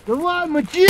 Давай, мочи!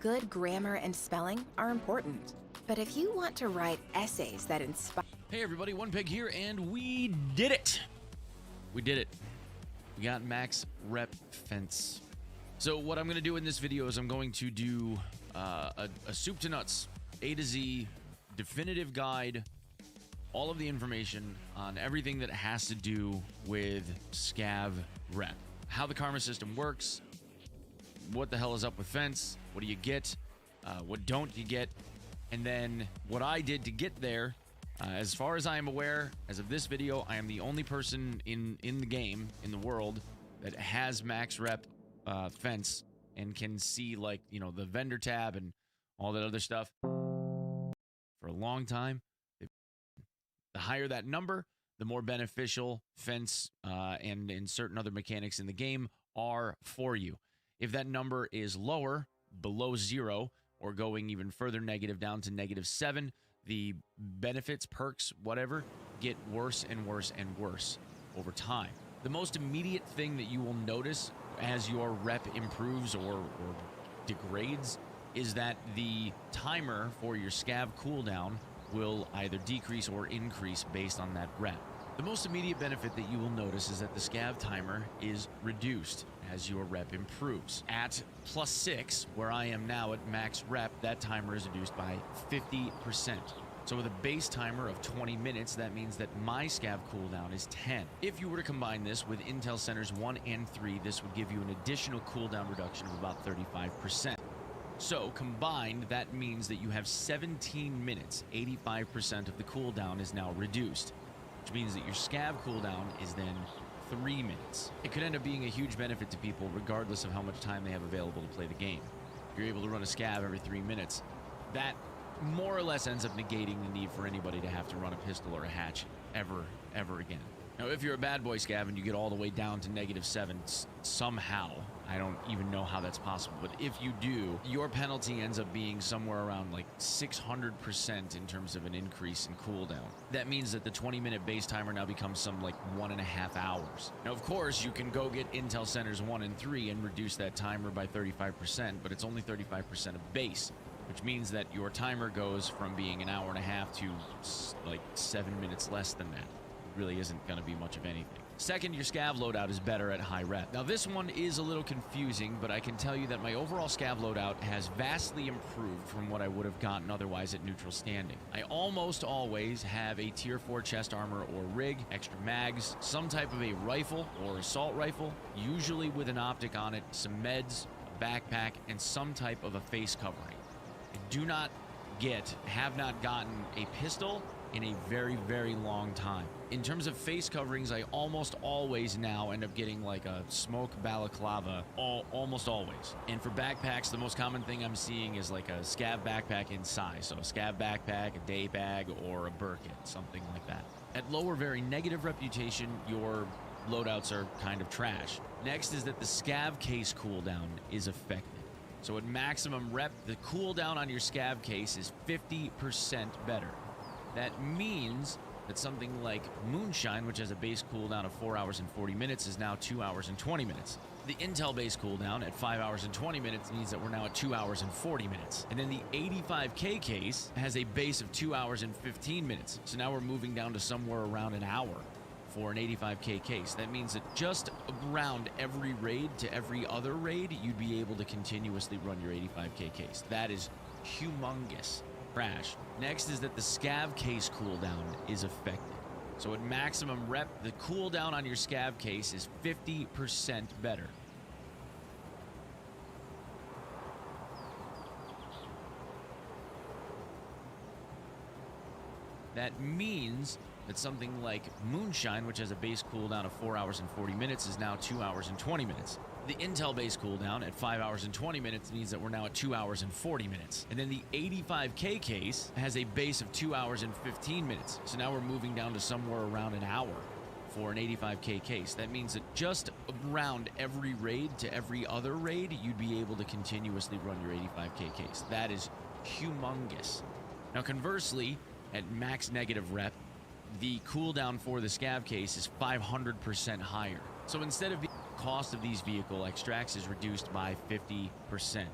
Good grammar and spelling are important. But if you want to write essays that inspire... Hey everybody, One Peg here, and we did it! We did it. We got max rep fence. So what I'm going to do in this video is I'm going to do a soup to nuts, A to Z, definitive guide, all of the information on everything that has to do with scav rep. How the karma system works, what the hell is up with fence, what do you get, what don't you get, and then what I did to get there. As far as I am aware, as of this video, I am the only person in the game, in the world, that has max rep fence and can see, like, you know, the vendor tab and all that other stuff. For a long time, the higher that number, the more beneficial fence and certain other mechanics in the game are for you. If that number is lower, below 0, or going even further negative down to -7, the benefits, perks, whatever, get worse and worse and worse over time. The most immediate thing that you will notice as your rep improves or degrades is that the timer for your scav cooldown will either decrease or increase based on that rep. The most immediate benefit that you will notice is that the scav timer is reduced as your rep improves. At +6, where I am now at max rep, that timer is reduced by 50%. So with a base timer of 20 minutes, that means that my scav cooldown is 10. If you were to combine this with Intel Centers 1 and 3, this would give you an additional cooldown reduction of about 35%. So combined, that means that you have 17 minutes. 85% of the cooldown is now reduced, which means that your scav cooldown is then 3 minutes. It could end up being a huge benefit to people regardless of how much time they have available to play the game. If you're able to run a scav every 3 minutes, that more or less ends up negating the need for anybody to have to run a pistol or a hatch ever again. Now, if you're a bad boy scav and you get all the way down to -7 somehow, I don't even know how that's possible, but if you do, your penalty ends up being somewhere around like 600% in terms of an increase in cooldown. That means that the 20-minute base timer now becomes some like 1.5 hours. Now, of course, you can go get Intel Centers 1 and 3 and reduce that timer by 35%, but it's only 35% of base, which means that your timer goes from being an hour and a half to like 7 minutes less than that. It really isn't going to be much of anything. Second, your scav loadout is better at high rep. Now, this one is a little confusing, but I can tell you that my overall scav loadout has vastly improved from what I would have gotten otherwise at neutral standing. I almost always have a tier 4 chest armor or rig, extra mags, some type of a rifle or assault rifle, usually with an optic on it, some meds, a backpack, and some type of a face covering. Have not gotten a pistol in a very, very long time. In terms of face coverings, I almost always now end up getting like a smoke balaclava, almost always. And for backpacks, the most common thing I'm seeing is like a scav backpack in size. So a scav backpack, a day bag, or a Birkin, something like that. At lower, very negative reputation, your loadouts are kind of trash. Next is that the scav case cooldown is affected. So at maximum rep, the cooldown on your scav case is 50% better. That means that something like Moonshine, which has a base cooldown of 4 hours and 40 minutes, is now 2 hours and 20 minutes. The Intel base cooldown at 5 hours and 20 minutes means that we're now at 2 hours and 40 minutes. And then the 85K case has a base of 2 hours and 15 minutes. So now we're moving down to somewhere around an hour for an 85K case. That means that just around every raid to every other raid, you'd be able to continuously run your 85K case. That is humongous. Crash. Next is that the scav case cooldown is affected. So at maximum rep, the cooldown on your scav case is 50% better. That means that something like Moonshine, which has a base cooldown of 4 hours and 40 minutes, is now 2 hours and 20 minutes. The Intel base cooldown at 5 hours and 20 minutes means that we're now at 2 hours and 40 minutes. And then the 85K case has a base of 2 hours and 15 minutes. So now we're moving down to somewhere around an hour for an 85K case. That means that just around every raid to every other raid, you'd be able to continuously run your 85K case. That is humongous. Now, conversely, at max negative rep, the cooldown for the scav case is 500% higher. So instead of the cost of these vehicle extracts is reduced by 50%.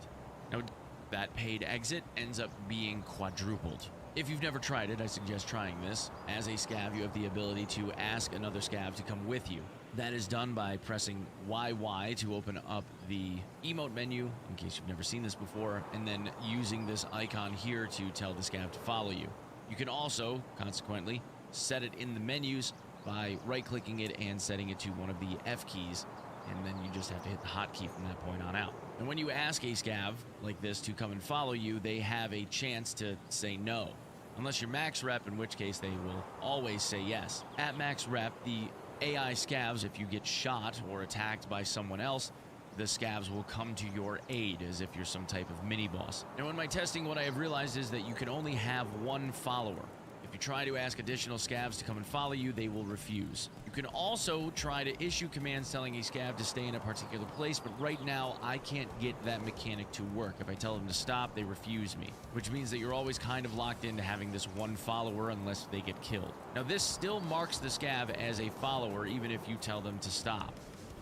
Now, that paid exit ends up being quadrupled. If you've never tried it, I suggest trying this. As a scav, you have the ability to ask another scav to come with you. That is done by pressing YY to open up the emote menu, in case you've never seen this before, and then using this icon here to tell the scav to follow you. You can also, consequently, set it in the menus by right-clicking it and setting it to one of the F keys, and then you just have to hit the hotkey from that point on out. And when you ask a scav like this to come and follow you, they have a chance to say no. Unless you're max rep, in which case they will always say yes. At max rep, the AI scavs, if you get shot or attacked by someone else, the scavs will come to your aid as if you're some type of mini-boss. Now, in my testing, what I have realized is that you can only have one follower. If you try to ask additional scavs to come and follow you, they will refuse. You can also try to issue commands telling a scav to stay in a particular place, but right now, I can't get that mechanic to work. If I tell them to stop, they refuse me, which means that you're always kind of locked into having this one follower unless they get killed. Now, this still marks the scav as a follower, even if you tell them to stop.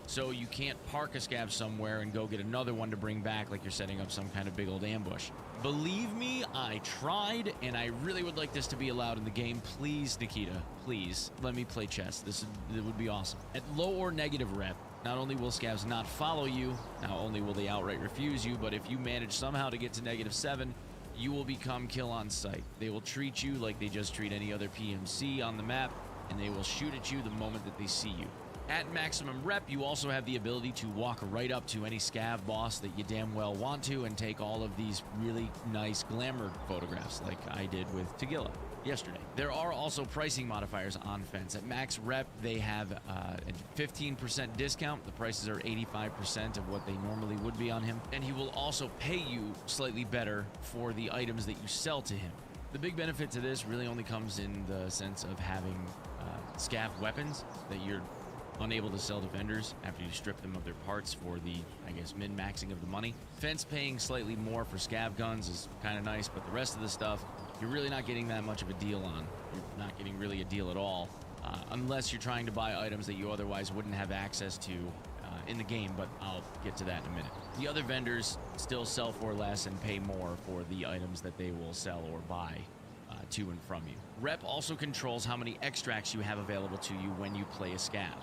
So you can't park a scav somewhere and go get another one to bring back like you're setting up some kind of big old ambush. Believe me, I tried, and I really would like this to be allowed in the game. Please, Nikita, please, let me play chess. It would be awesome. At low or negative rep, not only will scavs not follow you, not only will they outright refuse you, but if you manage somehow to get to -7, you will become kill on sight. They will treat you like they just treat any other PMC on the map, and they will shoot at you the moment that they see you. At maximum rep, you also have the ability to walk right up to any scav boss that you damn well want to and take all of these really nice glamour photographs like I did with Tagilla yesterday. There are also pricing modifiers on Fence. At max rep, they have a 15% discount. The prices are 85% of what they normally would be on him, and he will also pay you slightly better for the items that you sell to him. The big benefit to this really only comes in the sense of having scav weapons that you're unable to sell to vendors after you strip them of their parts for the, I guess, min-maxing of the money. Fence paying slightly more for scav guns is kind of nice, but the rest of the stuff, you're really not getting that much of a deal on. You're not getting really a deal at all, unless you're trying to buy items that you otherwise wouldn't have access to in the game, but I'll get to that in a minute. The other vendors still sell for less and pay more for the items that they will sell or buy to and from you. Rep also controls how many extracts you have available to you when you play a scav,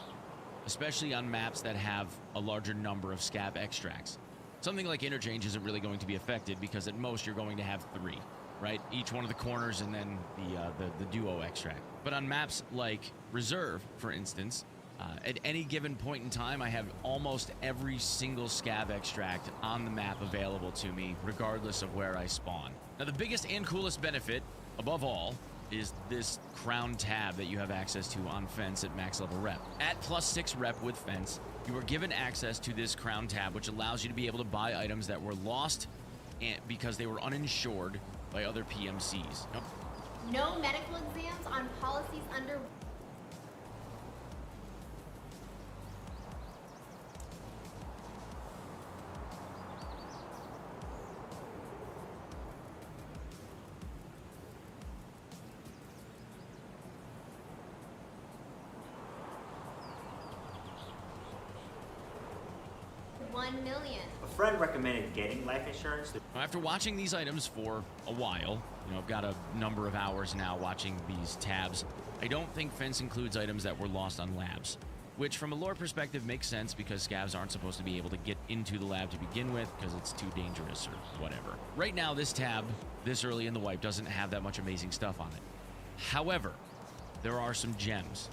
especially on maps that have a larger number of scav extracts. Something like interchange isn't really going to be affected because at most you're going to have 3, right? Each one of the corners and then the duo extract. But on maps like Reserve, for instance, at any given point in time, I have almost every single scav extract on the map available to me, regardless of where I spawn. Now, the biggest and coolest benefit, above all, is this crown tab that you have access to on Fence at max level rep. At +6 rep with Fence, you are given access to this crown tab, which allows you to be able to buy items that were lost because they were uninsured by other PMCs. No medical exams on policies under... $1 million. A friend recommended getting life insurance. After watching these items for a while, I've got a number of hours now watching these tabs, I don't think Fence includes items that were lost on labs, which from a lore perspective makes sense because scavs aren't supposed to be able to get into the lab to begin with because it's too dangerous or whatever. Right now, this tab, this early in the wipe, doesn't have that much amazing stuff on it. However, there are some gems.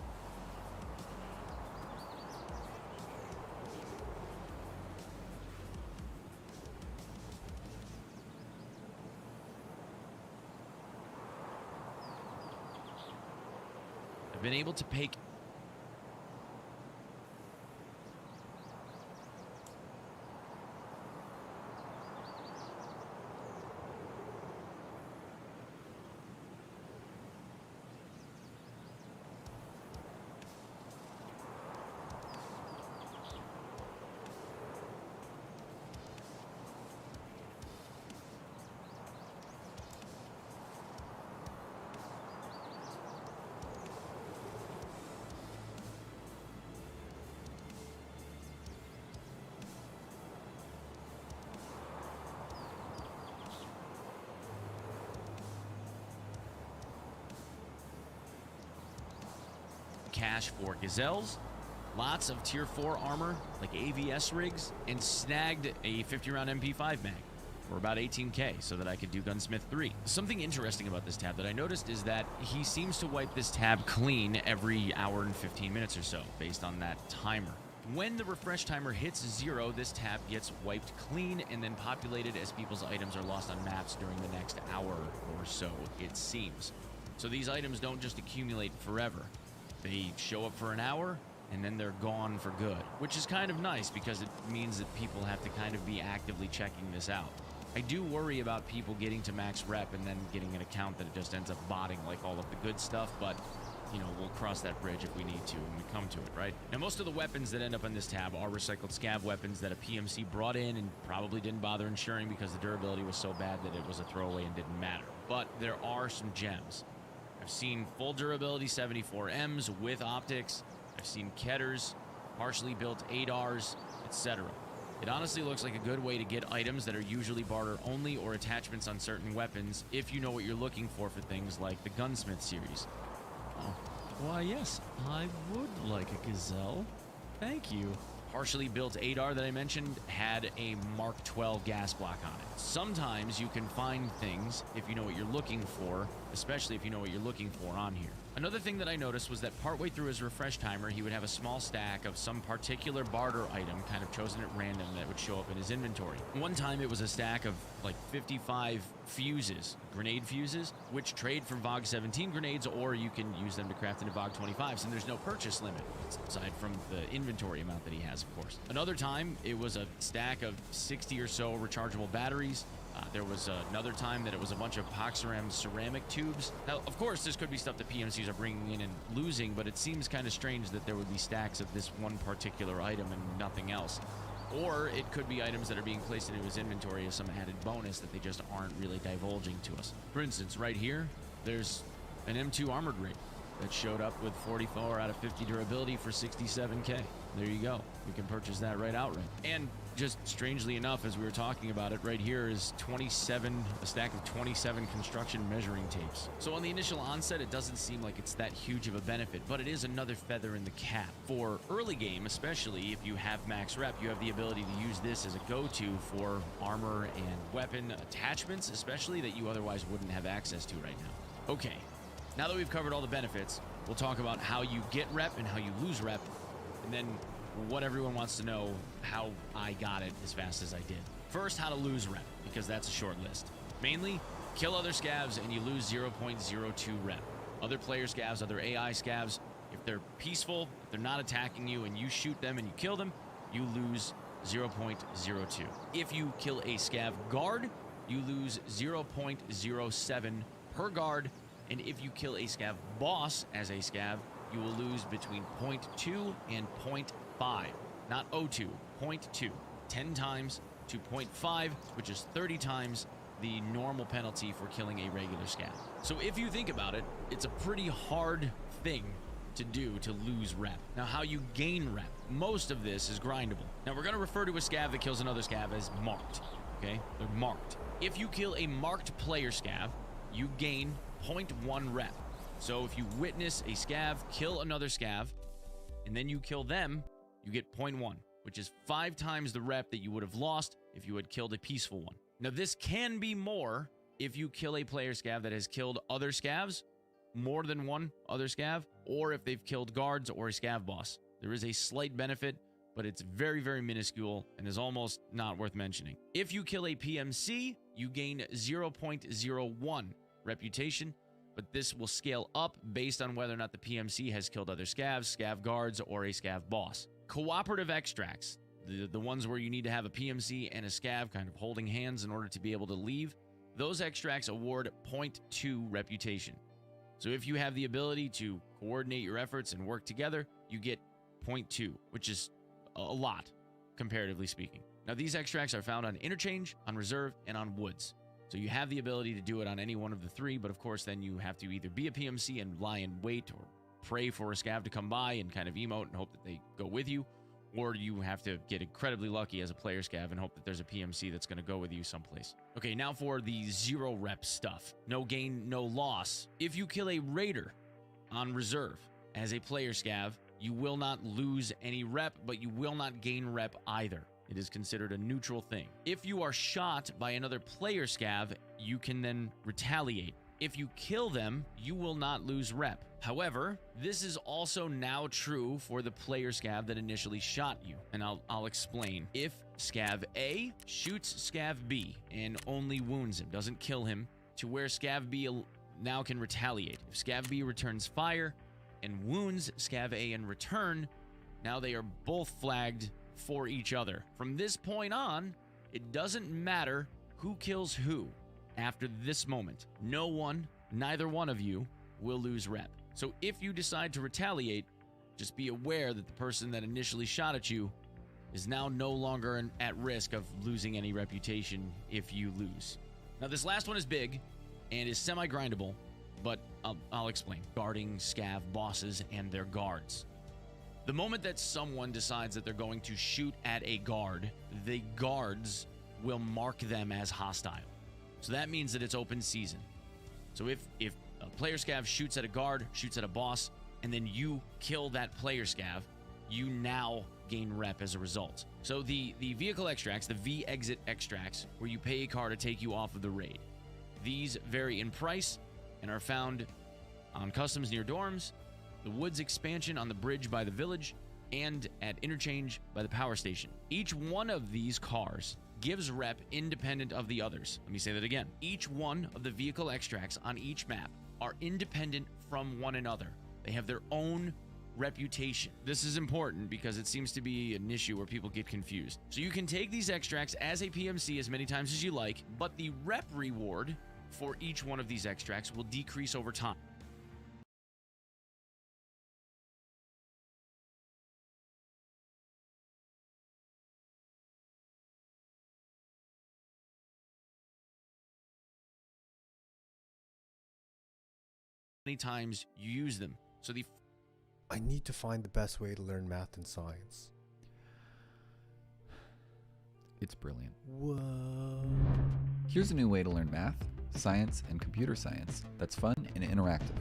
I've been able to pick cash for gazelles, lots of tier 4 armor like AVS rigs, and snagged a 50-round MP5 mag for about 18k so that I could do Gunsmith 3. Something interesting about this tab that I noticed is that he seems to wipe this tab clean every hour and 15 minutes or so based on that timer. When the refresh timer hits 0, this tab gets wiped clean and then populated as people's items are lost on maps during the next hour or so, it seems. So these items don't just accumulate forever. They show up for an hour and then they're gone for good, which is kind of nice because it means that people have to kind of be actively checking this out. I do worry about people getting to max rep and then getting an account that it just ends up botting like all of the good stuff, but you know, we'll cross that bridge if we need to when we come to it, right? Now, most of the weapons that end up on this tab are recycled scav weapons that a PMC brought in and probably didn't bother insuring because the durability was so bad that it was a throwaway and didn't matter. But there are some gems. I've seen full durability 74Ms with optics. I've seen Ketters, partially built ADARs, etc. It honestly looks like a good way to get items that are usually barter only or attachments on certain weapons if you know what you're looking for things like the Gunsmith series. Oh, why yes, I would like a gazelle. Thank you. Partially built ADAR that I mentioned had a Mark 12 gas block on it. Sometimes you can find things if you know what you're looking for, especially if you know what you're looking for on here. Another thing that I noticed was that partway through his refresh timer, he would have a small stack of some particular barter item, kind of chosen at random, that would show up in his inventory. One time it was a stack of like 55 fuses, grenade fuses, which trade for VOG 17 grenades, or you can use them to craft into VOG 25s, and there's no purchase limit, aside from the inventory amount that he has, of course. Another time, it was a stack of 60 or so rechargeable batteries. There was another time that it was a bunch of Poxaram ceramic tubes. Now, of course, this could be stuff that PMCs are bringing in and losing, but it seems kind of strange that there would be stacks of this one particular item and nothing else. Or it could be items that are being placed into his inventory as some added bonus that they just aren't really divulging to us. For instance, right here, there's an M2 armored rig that showed up with 44 out of 50 durability for 67k. There you go. You can purchase that right outright. And just strangely enough, as we were talking about it, right here is a stack of 27 construction measuring tapes. So on the initial onset, it doesn't seem like it's that huge of a benefit, but it is another feather in the cap. For early game, especially if you have max rep, you have the ability to use this as a go-to for armor and weapon attachments, especially that you otherwise wouldn't have access to right now. Okay, now that we've covered all the benefits, we'll talk about how you get rep and how you lose rep, and then what everyone wants to know, how I got it as fast as I did. First, how to lose rep, because that's a short list. Mainly, kill other scavs and you lose 0.02 rep. Other player scavs, other AI scavs, if they're peaceful, if they're not attacking you and you shoot them and you kill them, you lose 0.02. If you kill a scav guard, you lose 0.07 per guard, and if you kill a scav boss as a scav, you will lose between 0.2 and 0.5, not 0.2, 0.2, 10 times to 0.5, which is 30 times the normal penalty for killing a regular scav. So if you think about it, it's a pretty hard thing to do to lose rep. Now, how you gain rep, most of this is grindable. Now, we're going to refer to a scav that kills another scav as marked, okay? They're marked. If you kill a marked player scav, you gain 0.1 rep. So if you witness a scav kill another scav, and then you kill them, you get 0.1, which is 5 times the rep that you would have lost if you had killed a peaceful one. Now, this can be more if you kill a player scav that has killed other scavs, more than one other scav, or if they've killed guards or a scav boss. There is a slight benefit, but it's very, very minuscule and is almost not worth mentioning. If you kill a PMC, you gain 0.01 reputation, but this will scale up based on whether or not the PMC has killed other scavs, scav guards, or a scav boss. Cooperative extracts, the ones where you need to have a PMC and a scav kind of holding hands in order to be able to leave, those extracts award 0.2 reputation. So if you have the ability to coordinate your efforts and work together, you get 0.2, which is a lot, comparatively speaking. Now, these extracts are found on Interchange, on Reserve, and on Woods. So you have the ability to do it on any one of the three, but of course then you have to either be a PMC and lie and wait, or pray for a scav to come by and kind of emote and hope that they go with you, or you have to get incredibly lucky as a player scav and hope that there's a PMC that's going to go with you someplace. Okay, now for the 0 rep stuff. No gain, no loss. If you kill a raider on Reserve, as a player scav, you will not lose any rep, but you will not gain rep either. It is considered a neutral thing. If you are shot by another player scav, you can then retaliate. If you kill them, you will not lose rep. However, this is also now true for the player scav that initially shot you, and I'll explain. If scav A shoots scav B and only wounds him, doesn't kill him, to where scav B now can retaliate. If scav B returns fire and wounds scav A in return, now they are both flagged for each other. From this point on, it doesn't matter who kills who. After this moment, neither one of you will lose rep. So if you decide to retaliate, just be aware that the person that initially shot at you is now no longer at risk of losing any reputation if you lose. Now, this last one is big and is semi-grindable, but I'll explain. Guarding scav bosses and their guards. The moment that someone decides that they're going to shoot at a guard, the guards will mark them as hostile. So that means that it's open season. So if a player scav shoots at a guard, shoots at a boss, and then you kill that player scav, you now gain rep as a result. So the vehicle extracts, the V-exit extracts, where you pay a car to take you off of the raid. These vary in price and are found on customs near dorms, the woods expansion on the bridge by the village, and at interchange by the power station. Each one of these cars gives rep independent of the others. Let me say that again. Each one of the vehicle extracts on each map are independent from one another. They have their own reputation. This is important because it seems to be an issue where people get confused. So you can take these extracts as a PMC as many times as you like, but the rep reward for each one of these extracts will decrease over time. Many times you use them. So I need to find the best way to learn math and science. It's brilliant. Whoa. Here's a new way to learn math, science, and computer science that's fun and interactive.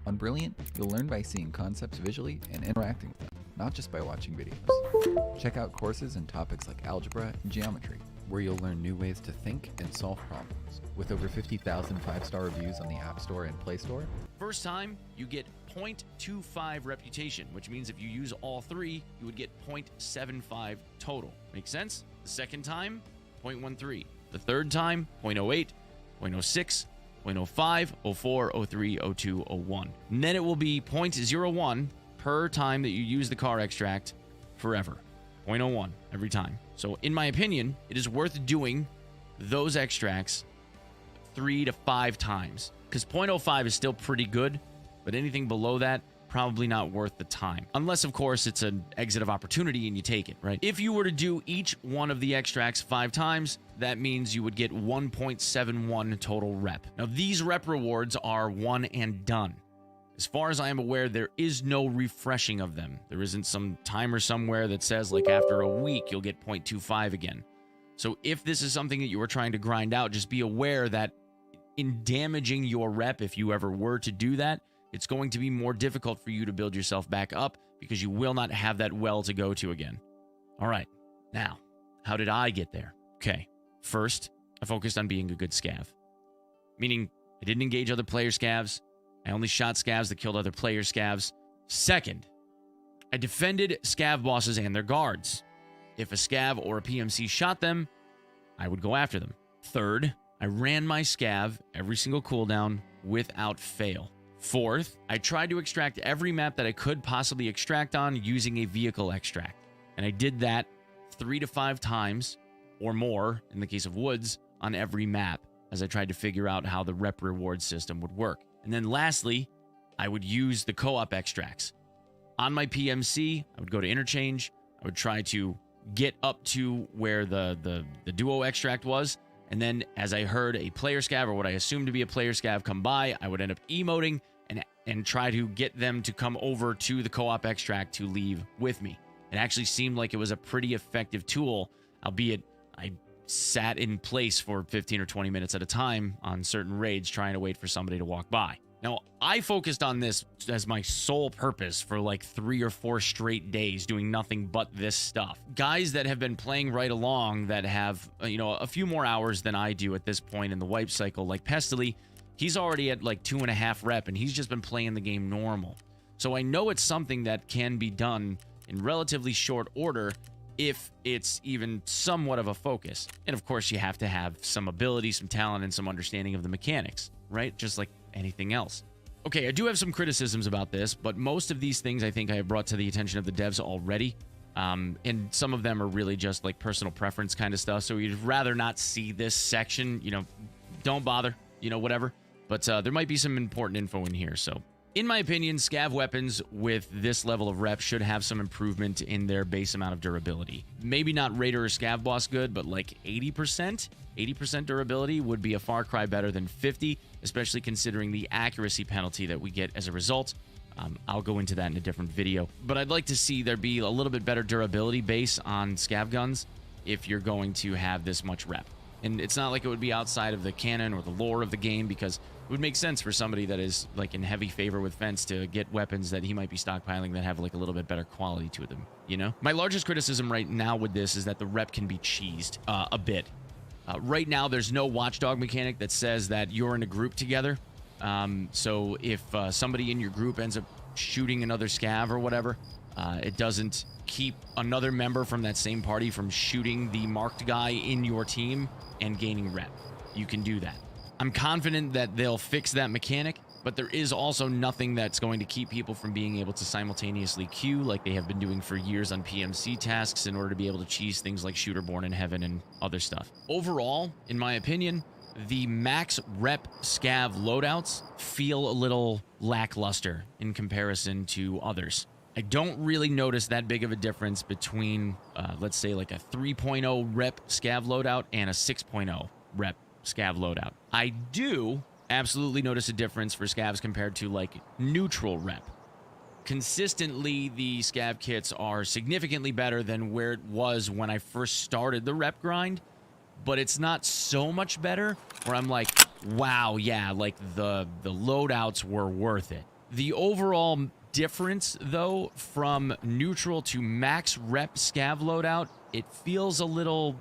On Brilliant, you'll learn by seeing concepts visually and interacting with them, not just by watching videos. Check out courses in topics like algebra and geometry, where you'll learn new ways to think and solve problems. With over 50,000 5-star reviews on the App Store and Play Store. First time, you get 0.25 reputation, which means if you use all three, you would get 0.75 total. Make sense? The second time, 0.13. The third time, 0.08, 0.06, 0.05, 04, 03, 02, 01. And then it will be 0.01 per time that you use the car extract forever. 0.01 every time. So in my opinion, it is worth doing those extracts 3 to 5 times, because 0.05 is still pretty good, but anything below that, probably not worth the time. Unless, of course, it's an exit of opportunity and you take it, right? If you were to do each one of the extracts 5 times, that means you would get 1.71 total rep. Now, these rep rewards are one and done. As far as I am aware, there is no refreshing of them. There isn't some timer somewhere that says, like, after a week, you'll get 0.25 again. So if this is something that you were trying to grind out, just be aware that in damaging your rep, if you ever were to do that, it's going to be more difficult for you to build yourself back up because you will not have that well to go to again. All right, now, how did I get there? Okay, first, I focused on being a good scav, meaning I didn't engage other player scavs. I only shot scavs that killed other player scavs. Second, I defended scav bosses and their guards. If a scav or a PMC shot them, I would go after them. Third, I ran my scav every single cooldown without fail. Fourth, I tried to extract every map that I could possibly extract on using a vehicle extract. And I did that 3 to 5 times or more, in the case of woods, on every map as I tried to figure out how the rep reward system would work. And then lastly, I would use the co-op extracts. On my PMC, I would go to interchange. I would try to get up to where the duo extract was. And then as I heard a player scav, or what I assumed to be a player scav, come by, I would end up emoting and try to get them to come over to the co-op extract to leave with me. It actually seemed like it was a pretty effective tool, albeit I sat in place for 15 or 20 minutes at a time on certain raids trying to wait for somebody to walk by. Now, I focused on this as my sole purpose for like 3 or 4 straight days doing nothing but this stuff. Guys that have been playing right along that have, a few more hours than I do at this point in the wipe cycle, like Pestily, he's already at like 2.5 rep and he's just been playing the game normal. So I know it's something that can be done in relatively short order if it's even somewhat of a focus. And of course, you have to have some ability, some talent, and some understanding of the mechanics, right? Just like anything else. Okay, I do have some criticisms about this, but most of these things I think I have brought to the attention of the devs already. And some of them are really just like personal preference kind of stuff. So you'd rather not see this section, don't bother, whatever. But there might be some important info in here. So in my opinion, scav weapons with this level of rep should have some improvement in their base amount of durability. Maybe not Raider or Scav Boss good, but like 80%? 80% durability would be a far cry better than 50, especially considering the accuracy penalty that we get as a result. I'll go into that in a different video. But I'd like to see there be a little bit better durability base on scav guns if you're going to have this much rep. And it's not like it would be outside of the canon or the lore of the game, because it would make sense for somebody that is like in heavy favor with Fence to get weapons that he might be stockpiling that have like a little bit better quality to them, My largest criticism right now with this is that the rep can be cheesed a bit. Right now, there's no watchdog mechanic that says that you're in a group together. So if somebody in your group ends up shooting another scav or whatever, it doesn't keep another member from that same party from shooting the marked guy in your team and gaining rep. You can do that. I'm confident that they'll fix that mechanic, but there is also nothing that's going to keep people from being able to simultaneously queue like they have been doing for years on PMC tasks in order to be able to cheese things like Shooter Born in Heaven and other stuff. Overall, in my opinion, the max rep scav loadouts feel a little lackluster in comparison to others. I don't really notice that big of a difference between, let's say, like a 3.0 rep scav loadout and a 6.0 rep scav loadout. I do absolutely notice a difference for scavs compared to like neutral rep. Consistently, the scav kits are significantly better than where it was when I first started the rep grind, but it's not so much better where I'm like, wow, yeah, like the loadouts were worth it. The overall difference, though, from neutral to max rep scav loadout, it feels a little